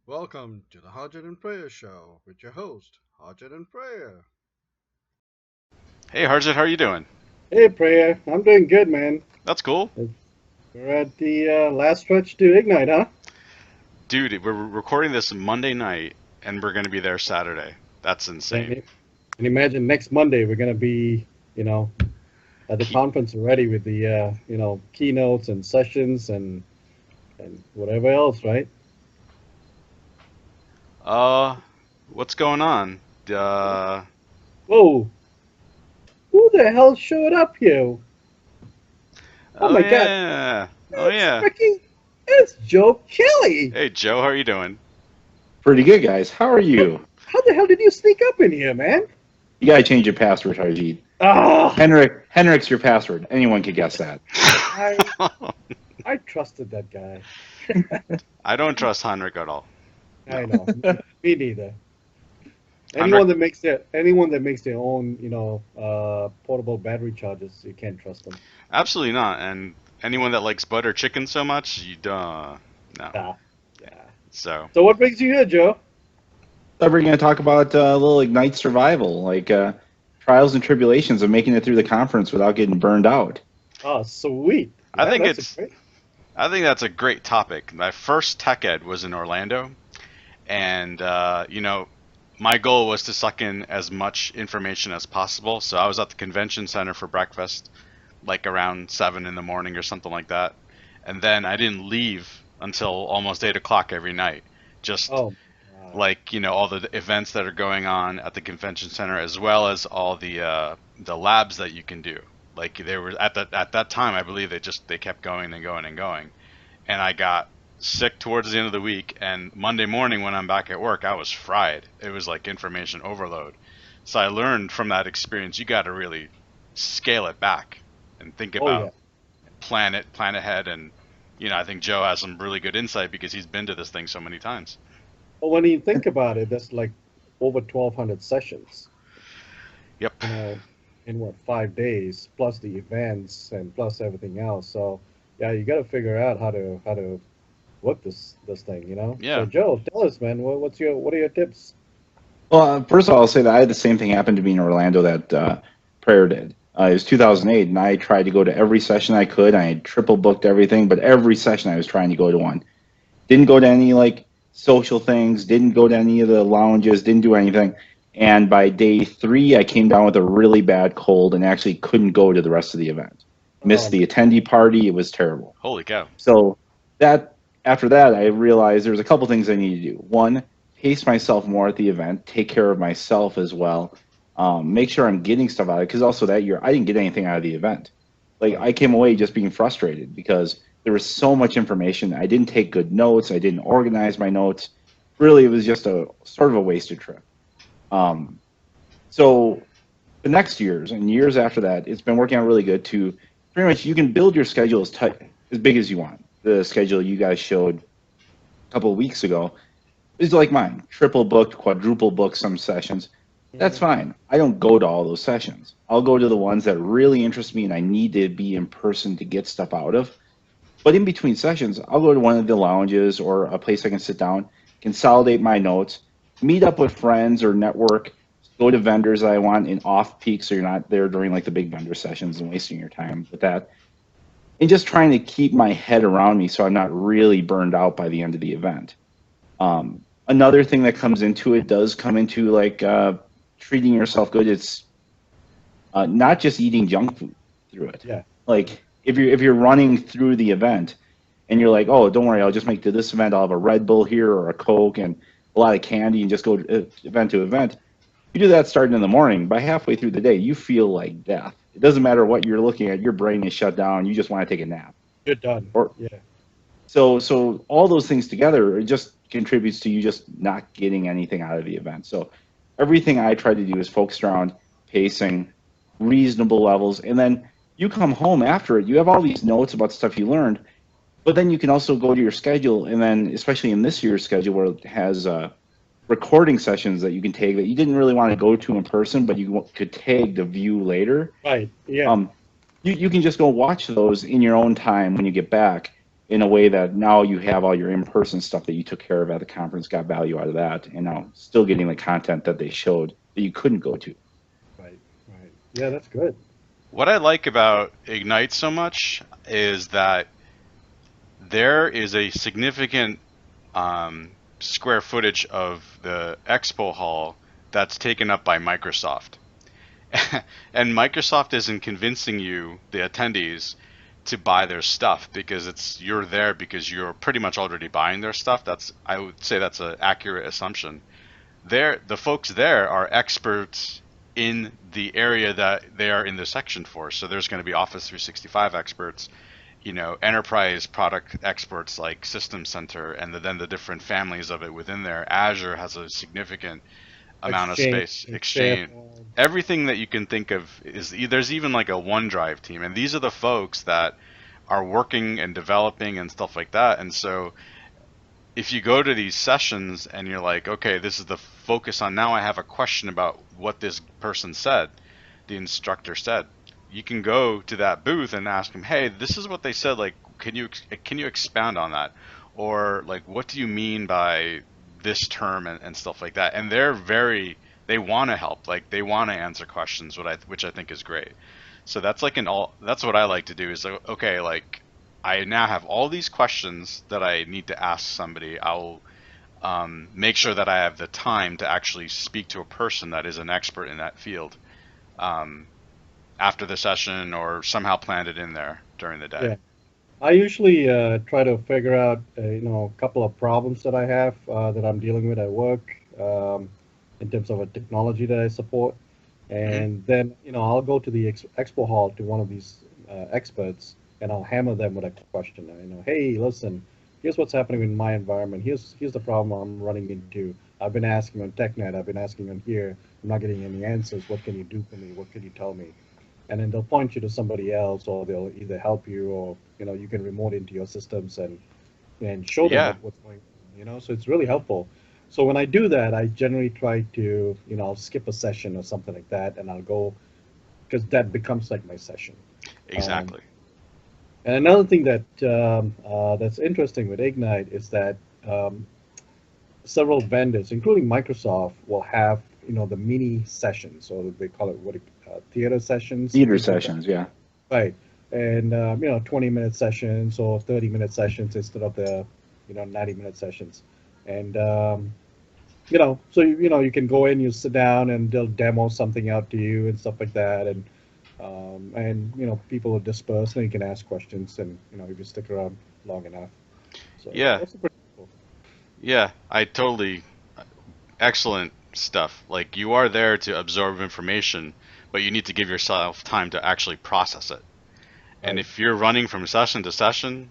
Welcome to the Harjit and Prayer Show with your host, Harjit and Prayer. Hey Harjit, how are you doing? Hey, Prayer. I'm doing good, man. That's cool. We're at the last stretch to Ignite, huh? Dude, we're recording this Monday night and we're going to be there Saturday. That's And, insane. and imagine next Monday we're going to be, you know, at the Ke- conference already with the, keynotes and sessions and whatever else, right? Uh, what's going on? Uh, Whoa, who the hell showed up here? Oh oh my God, yeah. Oh it's yeah. it's Joe Kelly. Hey Joe, how are you doing? Pretty good, guys. How are How, you? how the hell did you sneak up in here, man? You gotta change your password, Harjit. Ah, Henrik's your password. Anyone could guess that. I I trusted that guy. I don't trust Heinrich at all. I No. know, me neither. Heinrich, Anyone that makes their own, portable battery chargers, you can't trust them. absolutely not. And anyone that likes butter chicken so much, you no. Yeah, yeah. So, So what brings you here, Joe? So we're gonna talk about a little Ignite survival, like trials and tribulations of making it through the conference without getting burned out. Oh, sweet. I Yeah, think that's a it's great. I think that's a great topic. My first tech ed was in Orlando, and my goal was to suck in as much information as possible. So I was at the convention center for breakfast, like around 7 in the morning or something like that, and then I didn't leave until almost 8 o'clock every night. Just Oh, God. like all the events that are going on at the convention center, as well as all the labs that you can do. Like they were at that time, I believe they kept going and going and going, and I got sick towards the end of the week. And Monday morning when I'm back at work, I was fried. It was like information overload. So I learned from that experience, you got to really scale it back and think Oh, yeah. about plan ahead. And I think Joe has some really good insight because he's been to this thing so many times. But when you think about it, that's like over 1,200 sessions, Yep. you know, in what, 5 days, plus the events and plus everything else. So, yeah, you got to figure out how to work this thing. So, Yeah. Joe, tell us, man, what are your tips? Well, first of all, I'll say that I had the same thing happen to me in Orlando that Prayer did. It was Oh, 2008, and I tried to go to every session I could. I had triple booked everything, but every session I was trying to go to one. Didn't go to any like social things, didn't go to any of the lounges, didn't do anything. And by day three, I came down with a really bad cold and actually couldn't go to the rest of the event. Missed um, the attendee party. It was terrible. Holy cow. So that after that, I realized there's a couple things I need to do. One, pace myself more at the event, take care of myself as well, make sure I'm getting stuff out of it. Because also that year, I didn't get anything out of the event. Like right. I came away just being frustrated because there was so much information. I didn't take good notes. I didn't organize my notes. Really, it was just a sort of a wasted trip. Um, so the next years and years after that, it's been working out really good to pretty much you can build your schedule as big as you want. The schedule you guys showed a couple of weeks ago is like mine, triple booked, quadruple booked some sessions. That's Mhm. fine. I don't go to all those sessions. I'll go to the ones that really interest me and I need to be in person to get stuff out of. But in between sessions, I'll go to one of the lounges or a place I can sit down, consolidate my notes, meet up with friends or network, go to vendors that I want in off peak so you're not there during like the big vendor sessions and wasting your time with that. And just trying to keep my head around me so I'm not really burned out by the end of the event. Another thing that comes into it does come into like treating yourself good. It's not just eating junk food through it. Yeah. Like if you're running through the event and you're like, oh, don't worry, I'll just make to this event. I'll have a Red Bull here or a Coke and a lot of candy and just go event to event. You do that starting in the morning. By halfway through the day, you feel like death. It doesn't matter what you're looking at. Your brain is shut down. You just want to take a nap. You're done. Or Yeah. so all those things together, it just contributes to you just not getting anything out of the event. So everything I try to do is focused around pacing, reasonable levels, and then you come home after it. You have all these notes about stuff you learned, but then you can also go to your schedule, and then especially in this year's schedule where it has recording sessions that you can take that you didn't really want to go to in person, but you could tag to view later. Right. Yeah. Um, you can just go watch those in your own time when you get back in a way that now you have all your in-person stuff that you took care of at the conference, got value out of that, and now still getting the content that they showed that you couldn't go to. Right, right. Yeah, that's good. What I like about Ignite so much is that there is a significant square footage of the expo hall that's taken up by Microsoft. And Microsoft isn't convincing you, the attendees, to buy their stuff because you're there because you're pretty much already buying their stuff. I would say that's an accurate assumption. The folks there are experts in the area that they are in the section for. So there's going to be Office 365 experts, enterprise product experts like System Center, and then the different families of it within there. Azure has a significant amount of Exchange, space. Exchange, SharePoint. everything that you can think of there's even like a OneDrive team, and these are the folks that are working and developing and stuff like that. And so if you go to these sessions and you're like, okay, this is the focus on now, I have a question about what this person said, the instructor said, you can go to that booth and ask them, hey, this is what they said, like, can you expound on that, or like, what do you mean by this term, and stuff like that. And they want to help, like they want to answer questions, which I think is great. So that's what I like to do is like, okay, like I now have all these questions that I need to ask somebody. I'll make sure that I have the time to actually speak to a person that is an expert in that field um, after the session, or somehow planned it in there during the day. Yeah. I usually try to figure out, a couple of problems that I have that I'm dealing with at work in terms of a technology that I support. Hmm. And then, I'll go to the expo hall to one of these experts and I'll hammer them with a question. Hey, listen, here's what's happening in my environment. Here's the problem I'm running into. I've been asking on TechNet. I've been asking on here. I'm not getting any answers. What can you do for me? What can you tell me? And then they'll point you to somebody else, or they'll either help you, or you can remote into your systems and show them Yeah, what's going on. So it's really helpful. So when I do that, I generally try to I'll skip a session or something like that, and I'll go because that becomes like my session. Um, exactly. and another thing that's interesting with Ignite is that um, several vendors, including Microsoft, will have the mini sessions, or they call it theater sessions, Theater things like that. sessions, yeah. Right. And 20-minute sessions or 30-minute sessions instead of the 90-minute sessions. And so you can go in, you sit down, and they'll demo something out to you and stuff like that. And people will disperse, and you can ask questions, and if you stick around long enough. So Yeah, that's pretty cool. yeah, I totally excellent stuff. Like you are there to absorb information, but you need to give yourself time to actually process it. And Right. if you're running from session to session,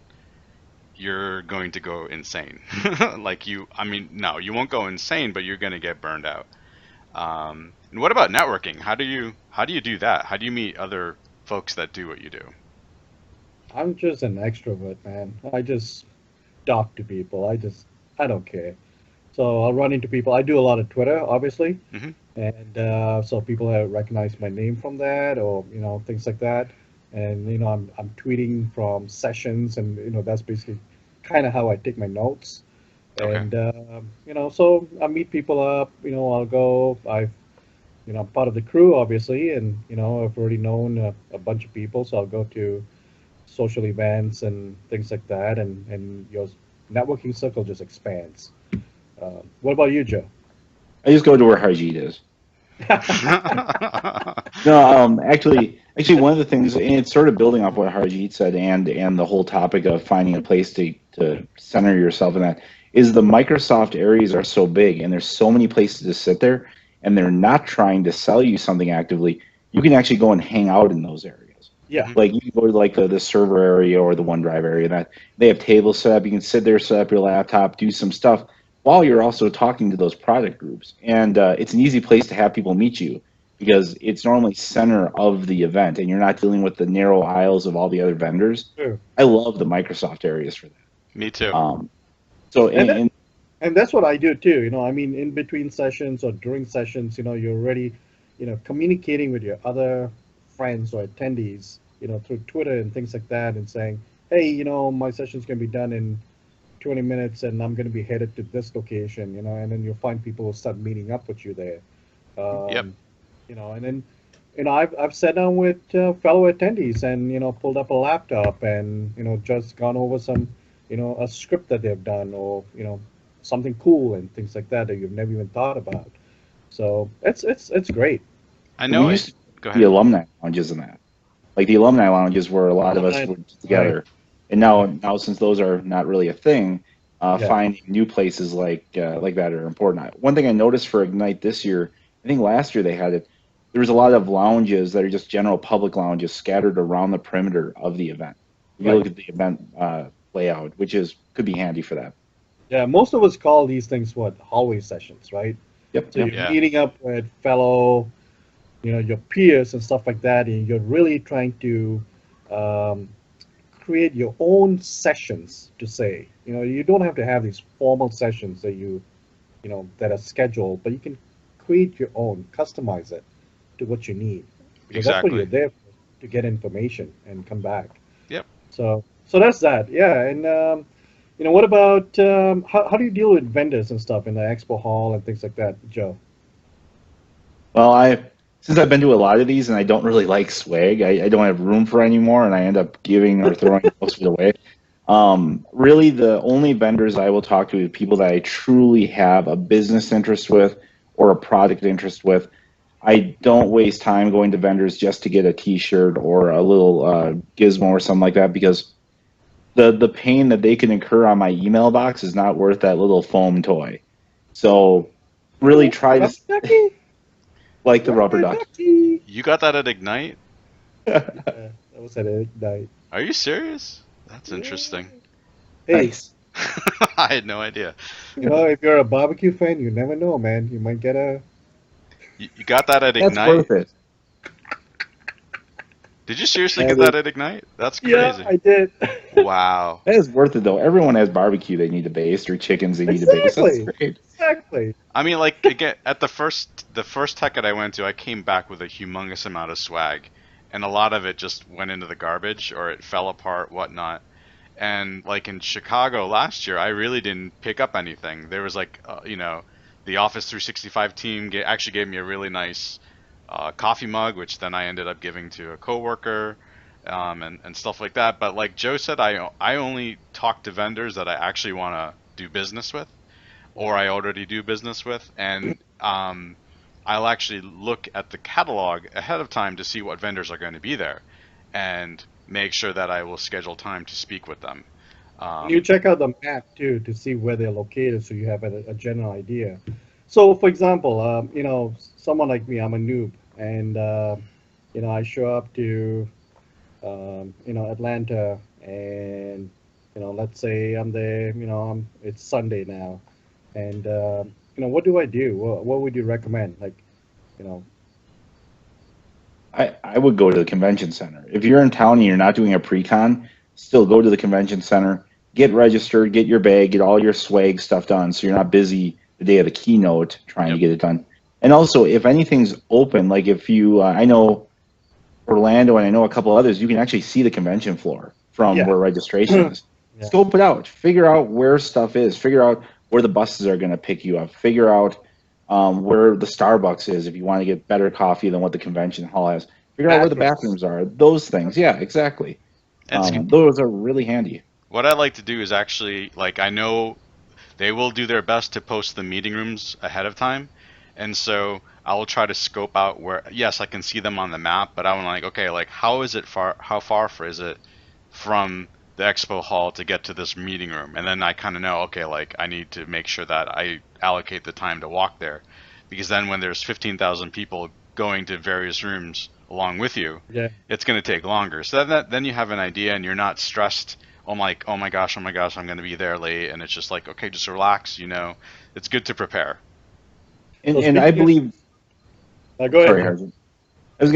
you're going to go insane. I mean, no, you won't go insane, but you're going to get burned out. And what about networking? How do you do that? How do you meet other folks that do what you do? I'm just an extrovert, man. I just talk to people. I don't care. So I'll run into people. I do a lot of Twitter, obviously, Hmm. and so people have recognized my name from that, or things like that. And I'm tweeting from sessions, and that's basically kind of how I take my notes. Okay. And so I meet people up. I'll go. I'm part of the crew, obviously, and I've already known a bunch of people, so I'll go to social events and things like that, and your networking circle just expands. What about you, Joe? I just go to where Harjit is. No, actually, one of the things, and it's sort of building off what Harjit said, and the whole topic of finding a place to center yourself in that, is the Microsoft areas are so big, and there's so many places to sit there, and they're not trying to sell you something actively. You can actually go and hang out in those areas. Yeah, Hmm. Like you can go to like the server area or the OneDrive area. That they have tables set up. You can sit there, set up your laptop, do some stuff while you're also talking to those product groups. And it's an easy place to have people meet you because it's normally center of the event, and you're not dealing with the narrow aisles of all the other vendors. sure. I love the Microsoft areas for that. Me too. So And and that's what I do too. I mean, in between sessions or during sessions, you're already, communicating with your other friends or attendees, through Twitter and things like that, and saying, hey, my session's gonna be done in 20 minutes, and I'm gonna be headed to this location, and then you'll find people will start meeting up with you there. Yep. Um, and then I've sat down with fellow attendees and pulled up a laptop and just gone over some a script that they've done, or something cool and things like that that you've never even thought about. So it's great. I We know it. used to Go the ahead. alumni lounges and that. Like the alumni lounges where a lot of us Alumni, would get right? together. And now since those are not really a thing, Yeah, finding new places like that are important. One thing I noticed for Ignite this year, I think last year they had it. There was a lot of lounges that are just general public lounges scattered around the perimeter of the event. If you right. look at the event layout, which is could be handy for that. Yeah, most of us call these things what hallway sessions, right? Yep, So yep. you're Yeah. meeting up with fellow, your peers and stuff like that, and you're really trying to um, create your own sessions to say. You don't have to have these formal sessions that are scheduled, but you can create your own, customize it to what you need, because that's what you're Exactly. there for, to get information and come back. Yep. So that's that. Yeah, and what about how do you deal with vendors and stuff in the expo hall and things like that, Joe? Well, since I've been to a lot of these and I don't really like swag, I don't have room for anymore, and I end up giving or throwing most of it away. Really, the only vendors I will talk to are people that I truly have a business interest with or a product interest with. I don't waste time going to vendors just to get a T-shirt or a little gizmo or something like that, because the pain that they can incur on my email box is not worth that little foam toy. So really Oh, try to rubber ducky, like the rubber rubber duck. ducky. You got that at Ignite? Yeah, that was at Ignite. Are you serious? That's Yeah. interesting. Hey, Nice. I had no idea. if you're a barbecue fan, you never know, man. You might get a. You got that at That's Ignite? worth it. Did you seriously get That that is, at Ignite? That's Yeah, crazy. I did. Wow. that is worth it though. Everyone has barbecue they need to baste or chickens they need to baste. That's Exactly. great. Exactly. I mean, like again, at the first tech that I went to, I came back with a humongous amount of swag, and a lot of it just went into the garbage or it fell apart, whatnot. And like in Chicago last year, I really didn't pick up anything. There was like, the Office 365 team actually gave me a really nice coffee mug, which then I ended up giving to a coworker, and stuff like that. But like Joe said, I only talk to vendors that I actually want to do business with, or I already do business with, and I'll actually look at the catalog ahead of time to see what vendors are going to be there, and make sure that I will schedule time to speak with them. And you Um, check out the map too to see where they're located, so you have a general idea. So, for example, someone like me, I'm a noob, and I show up to Atlanta, and let's say I'm there. It's Sunday now, and what do I do? What would you recommend? Like, you know, I would go to the convention center. If you're in town and you're not doing a pre-con, still go to the convention center, get registered, get your bag, get all your swag stuff done so you're not busy the day of the keynote trying to yep, get it done. And also, if anything's open, like if you, I know Orlando and I know a couple others, you can actually see the convention floor from yeah, where registration is. yeah, Scope it out, figure out where stuff is, figure out where the buses are going to pick you up, figure out where the Starbucks is if you want to get better coffee than what the convention hall has. Figure out where the bathrooms. bathrooms are. Those things, yeah, exactly. and Those are really handy. what I like to do is actually, like, I know they will do their best to post the meeting rooms ahead of time, and so I will try to scope out where. Yes, I can see them on the map, but I'm like, okay, like how is it far? How far is it from the expo hall to get to this meeting room? And then I kind of know, okay, like I need to make sure that I allocate the time to walk there, because then when there's 15,000 people going to various rooms along with you, Yeah, it's going to take longer. So then you have an idea, and you're not stressed. I'm like, oh my gosh, I'm going to be there late, and it's just like, okay, just relax. It's good to prepare. so And I speaking of, believe, go ahead, sorry, Joe. Harjit. I was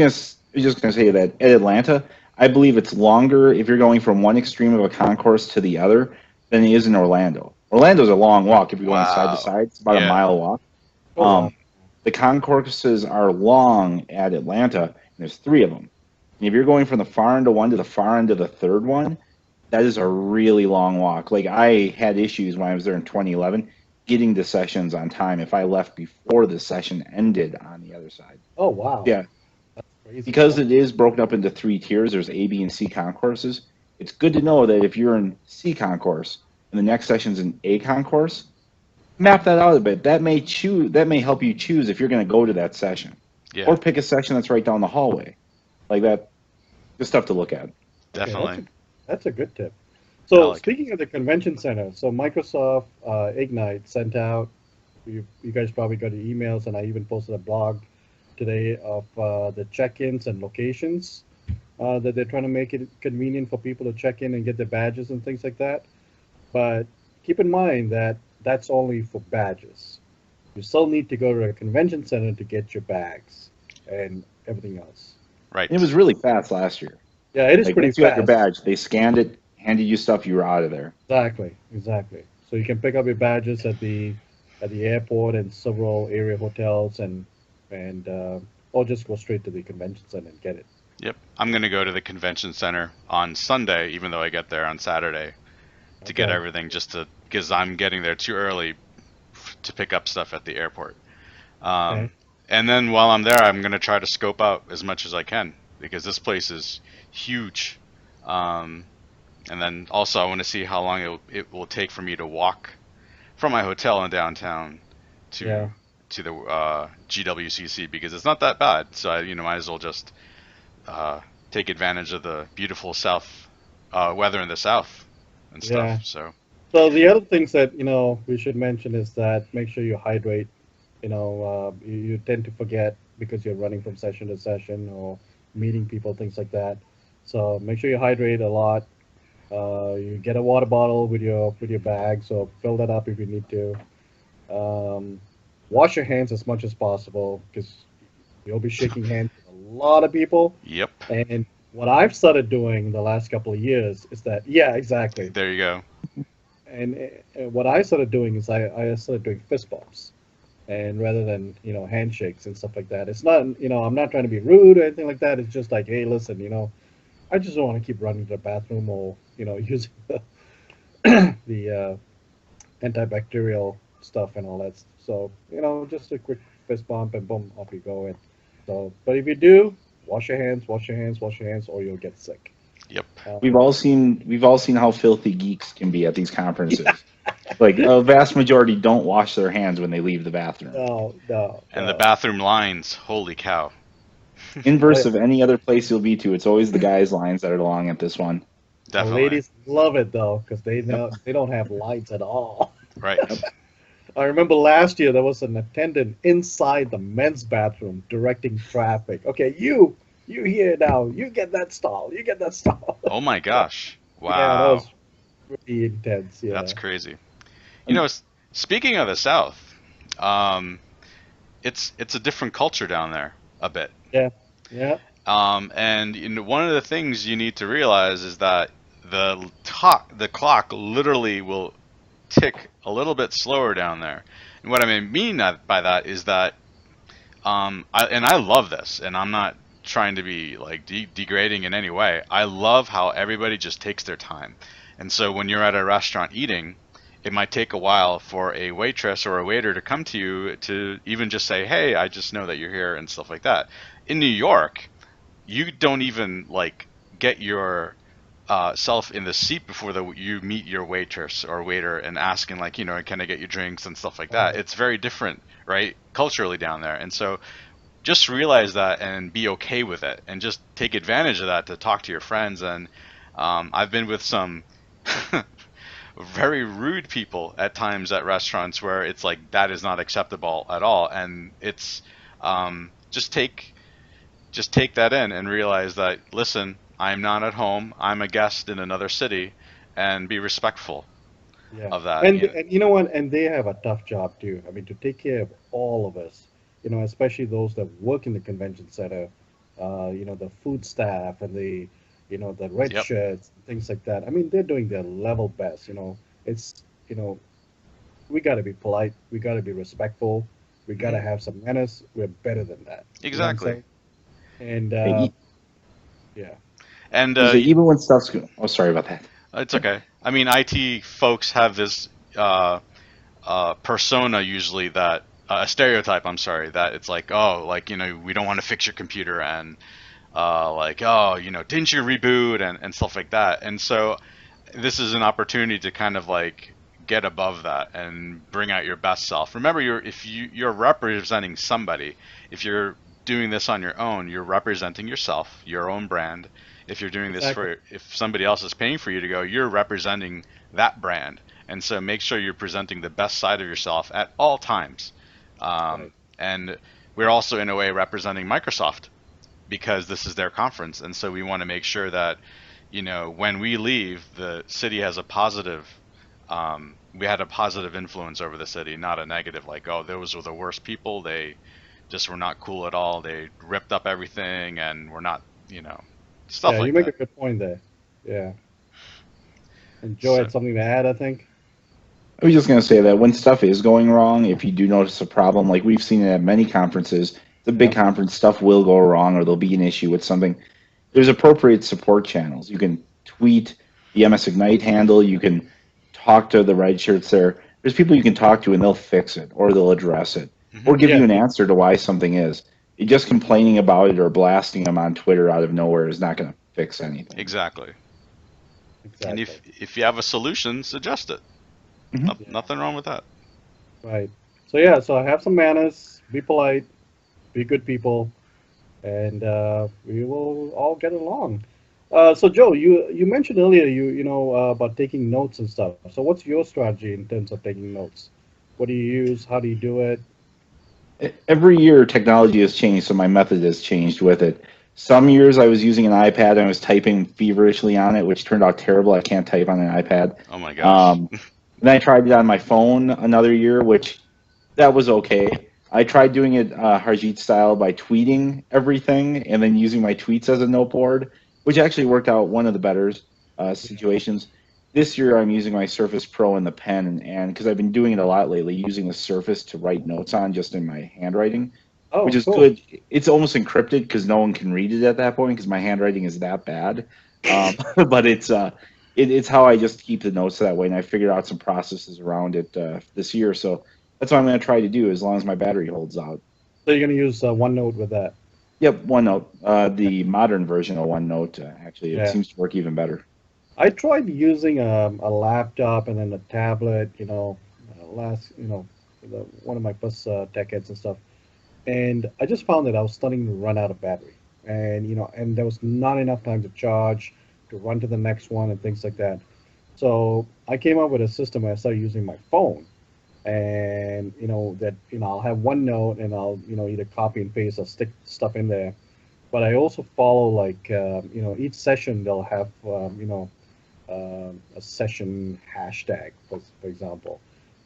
just gonna say that at Atlanta, I believe it's longer if you're going from one extreme of a concourse to the other than it is in Orlando. Orlando's a long walk if you're going side to Wow. side. It's about a Yeah. mile walk. Oh wow. Um, the concourses are long at Atlanta, and there's three of them. And if you're going from the far end of one to the far end of the third one, that is a really long walk. Like I had issues when I was there in 2011 getting to sessions on time if I left before the session ended on the other side. Oh wow, Yeah, that's crazy. because Okay. it is broken up into three tiers. There's A, B, and C concourses. It's good to know that if you're in C concourse and the next session's in A concourse, map that out a bit. That may help you choose if you're going to go to that session, Yeah, or pick a session that's right down the hallway. Like that, just stuff to look at. Okay, definitely. that's a good tip. I So like it. speaking of the convention center, so Microsoft Ignite sent out. You guys probably got your emails, and I even posted a blog today of the check-ins and locations that they're trying to make it convenient for people to check in and get their badges and things like that. But keep in mind that that's only for badges. You still need to go to a convention center to get your bags and everything else. And it Right. was really fast last year. Yeah, it is Like pretty once you got your fast. badge, they scanned it, handed you stuff, you were out of there. Exactly, exactly. So you can pick up your badges at the airport and several area hotels and or just go straight to the convention center and get it. Yep. I'm gonna go to the convention center on Sunday, even though I get there on Saturday to get Okay. everything, just to because I'm getting there too early to pick up stuff at the airport. Okay. And then while I'm there, I'm gonna try to scope out as much as I can because this place is huge. Um, and then also I want to see how long it will take for me to walk from my hotel in downtown Yeah. to the GWCC because it's not that bad. So I, might as well just take advantage of the beautiful south weather in the south and Yeah. stuff. So So the other things that we should mention is that make sure you hydrate. You tend to forget because you're running from session to session or meeting people, things like that. So make sure you hydrate a lot. You get a water bottle with your bag, so fill that up if you need to. Um, Wash your hands as much as possible because you'll be shaking hands with a lot of people. yep, And what I've started doing the last couple of years is that, yeah, exactly. there you go. And what I started doing is I started doing fist bumps, and rather than handshakes and stuff like that. It's not I'm not trying to be rude or anything like that. It's just like, hey, listen, I just don't want to keep running to the bathroom or using the antibacterial stuff and all that. So just a quick fist bump and boom, off you go. And so, but if you do, wash your hands, wash your hands, wash your hands, or you'll get sick. Yep. Um, We've all seen how filthy geeks can be at these yeah, conferences. Like a vast majority don't wash their hands when they leave the bathroom. no, no, And the no. bathroom lines, holy cow. Oh, yeah. Inverse of any other place you'll be to, it's always the guys' lines that are long at this one. The Definitely. ladies love it though because Yep. they don't have lights at all. Right. Yep. I remember last year there was an attendant inside the men's bathroom directing traffic. Okay, you here now. You get that stall. You get that stall. Oh my gosh. Yeah, that Wow. was pretty intense. That's Yeah. crazy. And Speaking of the South, um, it's a different culture down there a bit. Yeah. Yeah. And one of the things you need to realize is that the clock literally will tick a little bit slower down there. And what I mean by that is that I love this, and I'm not trying to be like degrading in any way. I love how everybody just takes their time. And so when you're at a restaurant eating, it might take a while for a waitress or a waiter to come to you to even just say, "Hey, I just know that you're here," and stuff like that. In New York, you don't even like get your self in the seat before you meet your waitress or waiter and asking like, can I get you drinks and stuff like that. Right. It's very different, right, culturally down there. And so just realize that and be okay with it and just take advantage of that to talk to your friends. And I've been with some very rude people at times at restaurants where it's like that is not acceptable at all. And it's just take that in and realize that, listen, I'm not at home. I'm a guest in another city, and be respectful Yeah. of that. And you know what? And they have a tough job too. I mean, to take care of all of us, especially those that work in the convention center, the food staff and the red Yep. shirts, things like that. I mean, they're doing their level best. It's, we got to be polite. We got to be respectful. We got Hmm. to have some manners. We're better than that. You know what I'm Exactly. saying? And hey, And even when stuff's good. Oh, sorry about that. It's okay. I mean, IT folks have this persona usually that a stereotype. I'm sorry that it's like, oh, like we don't want to fix your computer, and like, oh, didn't you reboot, and stuff like that. And so this is an opportunity to kind of like get above that and bring out your best self. Remember, you're representing somebody. If you're doing this on your own, you're representing yourself, your own brand. If you're doing this Exactly. for, if somebody else is paying for you to go, you're representing that brand. And so make sure you're presenting the best side of yourself at all times. Right. And we're also in a way representing Microsoft because this is their conference, and so we want to make sure that when we leave, the city has a positive. We had a positive influence over the city, not a negative. Like, oh, those were the worst people. They just were not cool at all. They ripped up everything, and we're not, stuff Yeah, you like make a that. good point there. Yeah. And Joe So had something to add, I think. I was just going to say that when stuff is going wrong, if you do notice a problem, like we've seen it at many conferences, the big Yep. conference, stuff will go wrong or there'll be an issue with something. There's appropriate support channels. You can tweet the MS Ignite handle. You can talk to the red shirts there. There's people you can talk to and they'll fix it or they'll address it or mhm, give Yeah, you an answer to why something is. Just complaining about it or blasting them on Twitter out of nowhere is not going to fix anything. exactly. And if exactly. if you have a solution, suggest it. Hmm. Yeah. Nothing wrong with that. Right. So yeah, so have some manners, be polite, be good people, and we will all get along. So Joe, you mentioned earlier about taking notes and stuff. So what's your strategy in terms of taking notes? What do you use? How do you do it? Every year, technology has changed, so my method has changed with it. Some years I was using an iPad and I was typing feverishly on it, which turned out terrible. I can't type on an iPad. Oh my gosh. Um, then I tried it on my phone another year, which that was okay. I tried doing it Harjit style by tweeting everything and then using my tweets as a noteboard, which actually worked out one of the better Yeah. situations. This year I'm using my Surface Pro and the pen, and because I've been doing it a lot lately, using the Surface to write notes on just in my handwriting, which Oh, is cool. good. It's almost encrypted because no one can read it at that point because my handwriting is that bad. But it's how I just keep the notes that way, and I figured out some processes around it this year. So that's what I'm going to try to do as long as my battery holds out. So you're gonna use OneNote with that? Yep, OneNote, the modern version of OneNote, actually, it Yeah. seems to work even better. I tried using a laptop and then a tablet. Last one of my first tech heads and stuff, and I just found that I was starting to run out of battery, and and there was not enough time to charge, to run to the next one, and things like that. So I came up with a system where I started using my phone, and that I'll have OneNote, and I'll either copy and paste or stick stuff in there. But I also follow like each session they'll have a session hashtag, for example.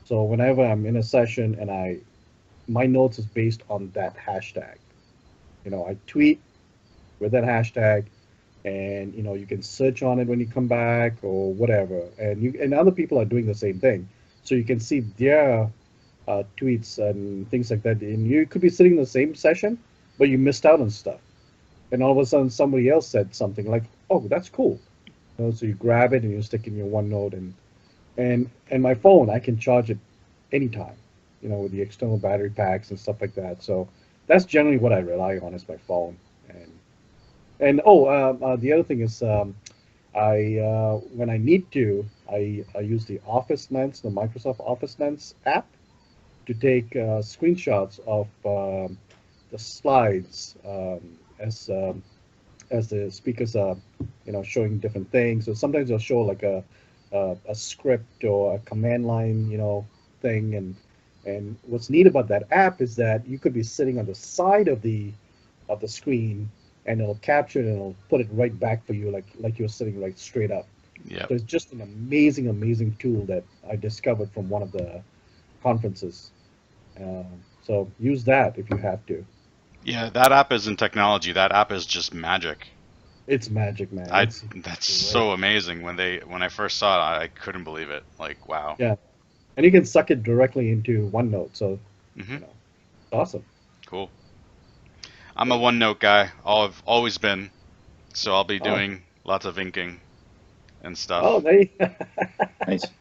So whenever I'm in a session and my notes is based on that hashtag. I tweet with that hashtag, and you can search on it when you come back or whatever, and other people are doing the same thing, so you can see their tweets and things like that. And you could be sitting in the same session, but you missed out on stuff, and all of a sudden somebody else said something like, "Oh, that's cool." So you grab it and you stick in your OneNote, and my phone, I can charge it anytime, with the external battery packs and stuff like that. So that's generally what I rely on is my phone. And the other thing is, I when I need to, I use the Office Lens, the Microsoft Office Lens app, to take screenshots of the slides as the speakers are, showing different things. So sometimes they'll show like a script or a command line, thing. And what's neat about that app is that you could be sitting on the side of the screen, and it'll capture it and it'll put it right back for you, like you're sitting right straight up. Yep. So it's just an amazing, amazing tool that I discovered from one of the conferences. So use that if you have to. Yeah, that app isn't technology. That app is just magic. It's magic, man. I It's That's great. so amazing. When I first saw it, I couldn't believe it. Like, wow. Yeah, and you can suck it directly into OneNote. So Mhm. it's awesome. Cool. I'm a OneNote guy. I've always been. So I'll be Oh, doing lots of inking and Oh, stuff. they. Nice.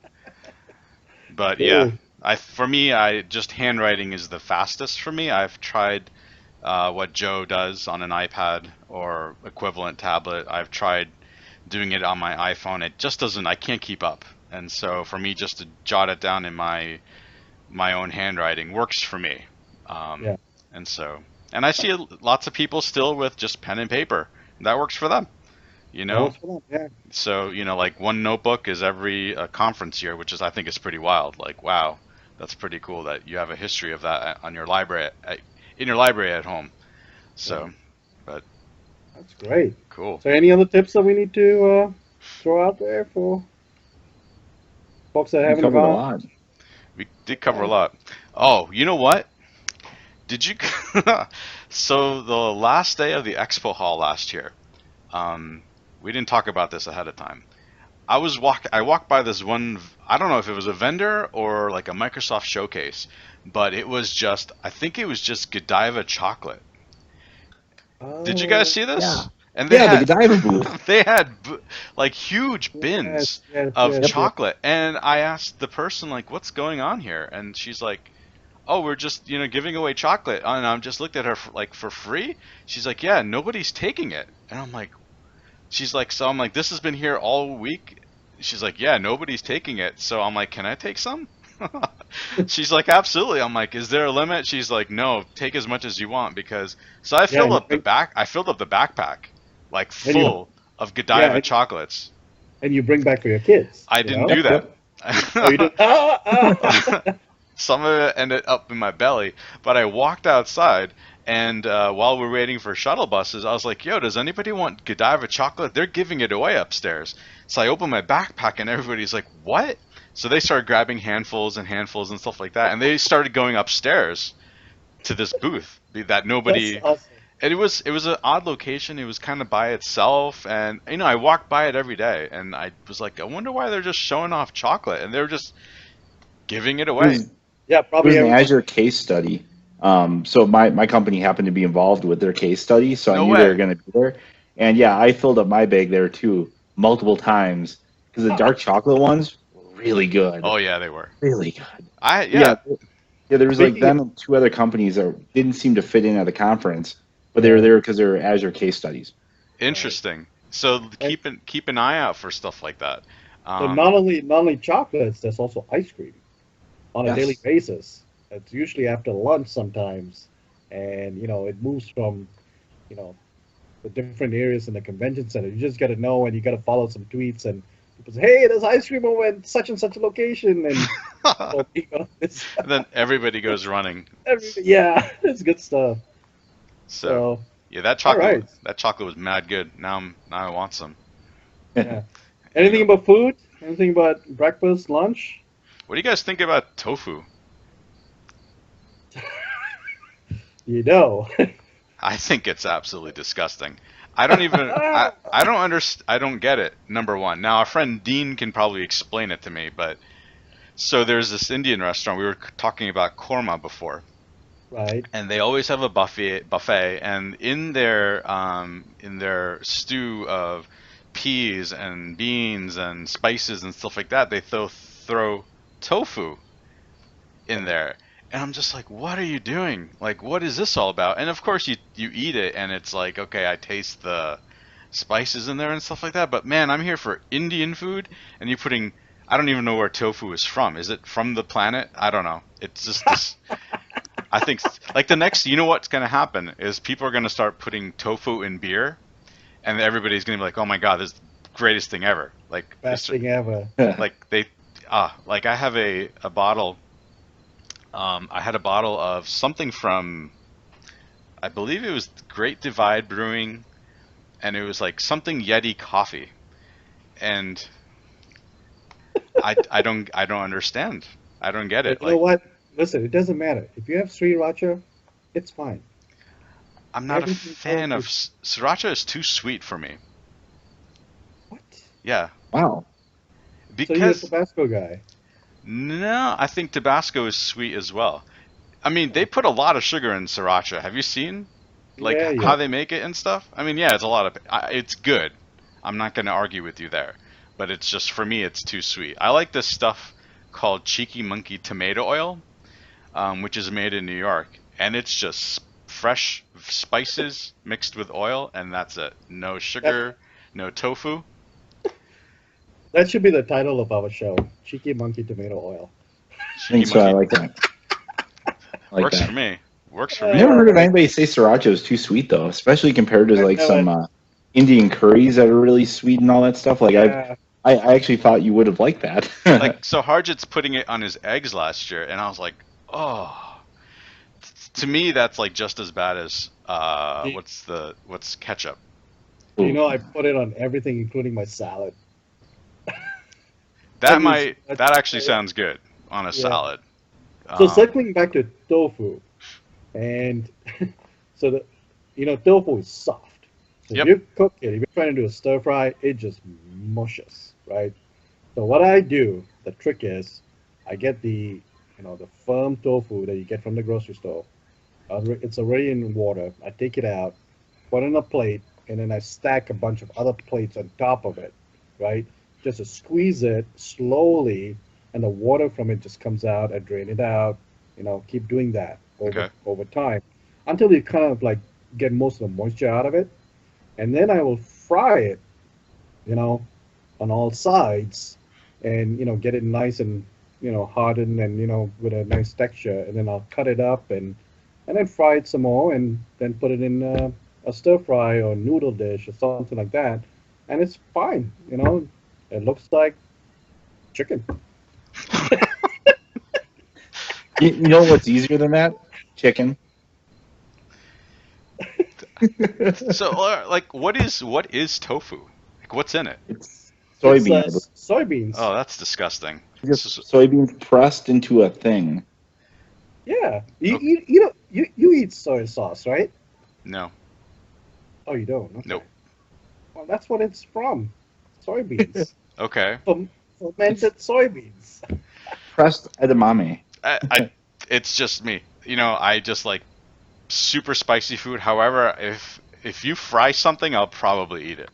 But yeah, Cool. for me, I just handwriting is the fastest for me. I've tried what Joe does on an iPad or equivalent tablet. I've tried doing it on my iPhone. It just doesn't. I can't keep up. And so for me, just to jot it down in my own handwriting works for me. Yeah. And so, and I see lots of people still with just pen and paper. That works for them, you That know? was for them. So, like one notebook is every conference year, which is, I think is pretty wild. Like, wow, that's pretty cool that you have a history of that on your library, in your library at home. Yeah. So, but That's great. cool. So, any other tips that we need to throw out there for folks that We haven't covered a gone? lot. We did cover a Yeah. lot. Oh, you know what? Did you? So the last day of the expo hall last year, um, we didn't talk about this ahead of time. I walked by this one. I don't know if it was a vendor or like a Microsoft showcase, but it was just. I think it was just Godiva chocolate. Did you guys Oh, see Yeah. this? And they Yeah, the had Godiva booth. they had like huge bins yes, yes, of yes, Yep. yes. chocolate, and I asked the person like, "What's going on here?" And she's like, "Oh, we're just giving away chocolate." And I'm just looked at her like for free. She's like, "Yeah, nobody's taking it." And I'm like, she's like, so I'm like, "This has been here all week." She's like, "Yeah, nobody's taking it." So I'm like, "Can I take some?" She's like, "Absolutely." I'm like, "Is there a limit?" She's like, "No, take as much as you want because." So Yeah, and you bring I filled up the backpack like and you full of yeah, Godiva chocolates. and you bring back for your kids. I You didn't know. do Yep. that. Yep. Oh, you did. Some of it ended up in my belly, but I walked outside, and while we're waiting for shuttle buses, I was like, "Yo, does anybody want Godiva chocolate? They're giving it away upstairs." So I opened my backpack, and everybody's like, "What?" So they started grabbing handfuls and stuff like that, and they started going upstairs to this booth that That's nobody. awesome. And it was an odd location. It was kind of by itself, and I walked by it every day, and I was like, I wonder why they're just showing off chocolate, and they're just giving it It away. was Yeah, it probably was an everyone. Azure case study. So my company happened to be involved with their case study, so I No knew they were way. going to be there. And yeah, I filled up my bag there too multiple times because the dark chocolate ones were really good, Oh yeah, they were. really good. I But yeah, yeah, yeah, there was like Speaking of, them and two other companies that didn't seem to fit in at the conference, but they were right, there because they were Azure case studies. right, interesting. So and keep an eye out for stuff like that. so Um, not only chocolates, there's also ice cream on a daily Yes. basis. It's usually after lunch sometimes, and it moves from you know the different areas in the convention center. You just got to know, and you got to follow some tweets, and people say, "Hey, there's ice cream over at such and such a location," and so it's then everybody goes running. yeah, it's good stuff. So So, yeah, all right, that chocolate was mad good. Now I want some. yeah. You Anything know, about food? Anything about breakfast, lunch? what do you guys think about tofu? You know. I think it's absolutely disgusting. I don't I don't get it. Number one. Now our friend Dean can probably explain it to me, but so there's this Indian restaurant we were talking about korma before, Right. and they always have a buffet, and in their stew of peas and beans and spices and stuff like that, they throw tofu in Right. there. And I'm just like, what are you doing? Like, what is this all about? And of course, you eat it, and it's like, okay, I taste the spices in there and stuff like that. But man, I'm here for Indian food, and you're putting. I don't even know where tofu is from. Is it from the planet? I don't know. It's just this. I think like the next. You know what's gonna happen is people are gonna start putting tofu in beer, and everybody's gonna be like, oh my god, this is the greatest thing ever. Like Best it's thing ever. like they like I have a bottle. I had a bottle of something from, I believe it was Great Divide Brewing, and it was like something Yeti coffee, and I don't understand. I don't get it. But you know Like what? Listen, it doesn't matter. If you have sriracha, it's fine. I'm not a Everything else fan of is sriracha. Is too sweet for me. what? Yeah, Wow. So you're a because Tabasco guy. no, I think Tabasco is sweet as well. I mean, they put a lot of sugar in sriracha. Have you seen like Yeah, how yeah. they make it and stuff? I mean, yeah, it's a lot of it's good. I'm not going to argue with you there. but it's just for me, it's too sweet. I like this stuff called Cheeky Monkey tomato oil, which is made in New York, and it's just fresh spices mixed with oil, and that's it. No That sugar, no tofu. that should be the title of our show: Cheeky Monkey Tomato Oil. I Cheeky think so. I Monkey like that. I like works that. for me. Works for I've me. never heard of Uh, anybody say sriracha is too sweet though, especially compared to I've like never, some Indian curries that are really sweet and all that stuff. Like yeah, I actually thought you would have liked that. Like, so Harjit's putting it on his eggs last year, and I was like, oh. To me, that's like just as bad as do, what's ketchup. do you Ooh. know I put it on everything, including my salad. That Every might sriracha, that actually yeah, sounds good on a yeah. salad. So Um, circling back to tofu, and so tofu is soft. So if yep. you cook it, if you're trying to do a stir fry, it just mushes, right? So what I do, the trick is, I get the firm tofu that you get from the grocery store. It's already in water. I take it out, put it on a plate, and then I stack a bunch of other plates on top of it, right? Just to squeeze it slowly, and the water from it just comes out. I drain it out. Keep doing that over Okay. over time until you kind of like get most of the moisture out of it, and then I will fry it, you know, on all sides, and get it nice and hardened and with a nice texture, and then I'll cut it up and then fry it some more, and then put it in a stir fry or noodle dish or something like that, and it's fine. It looks like chicken. You know what's easier than that? Chicken. So, like, what is tofu? Like, what's in it? It's It's soybeans. soybeans. Oh, that's disgusting. Just soybeans pressed into a thing. Yeah, you, Oh, you you know you eat soy sauce, right? no, Oh, you don't? Okay. nope. Well, that's what it's from. Soybeans. Okay. It's Fermented soybeans. pressed edamame. I it's just me. I just like super spicy food. However, if you fry something, I'll probably eat it.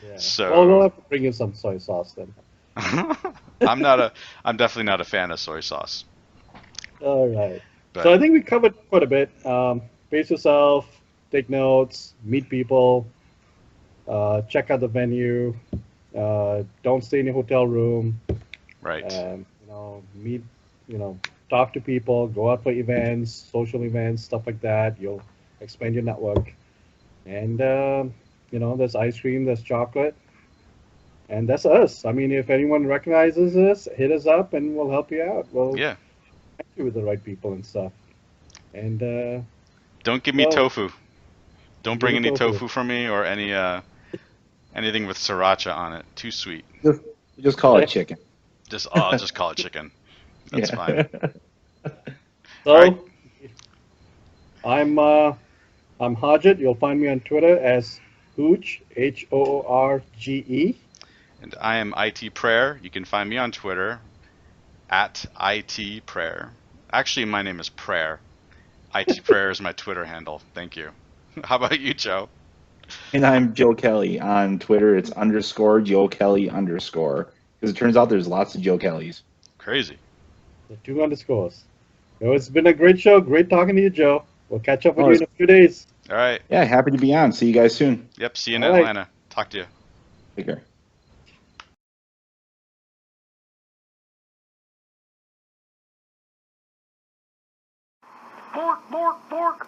Yeah. Well, we'll So have to bring you some soy sauce then. I'm not a I'm definitely not a fan of soy sauce. All right. So But I think we covered quite a bit. Pace yourself, take notes, meet people, check out the venue. Don't stay in a hotel room. right. Meet, talk to people, go out for events, social events, stuff like that. You'll expand your network. And, there's ice cream, there's chocolate, and that's us. I mean, if anyone recognizes us, hit us up and we'll help you out. We'll Yeah. connect you with the right people and stuff. And, Don't give me well, tofu. Don't give bring me any tofu. tofu for me or anything with sriracha on it. Too sweet. Just just call it chicken. I'll just call it chicken. That's fine. Yeah. All right. So I'm Harjit. You'll find me on Twitter as Hoorge, Hoorge. And I am IT Prayer. You can find me on Twitter at IT Prayer. Actually, my name is Prayer. IT Prayer is my Twitter handle. Thank you. How about you, Joe? And I'm Joe Kelly on Twitter. It's underscore Joe Kelly underscore. Because it turns out there's lots of Joe Kellys. Crazy. The two underscores. So it's been a great show. Great talking to you, Joe. We'll catch up with Oh, you in a few days. All right. yeah, happy to be on. See you guys soon. Yep. See you in All right. Atlanta. Talk to you. Take care. Bork, bork, bork.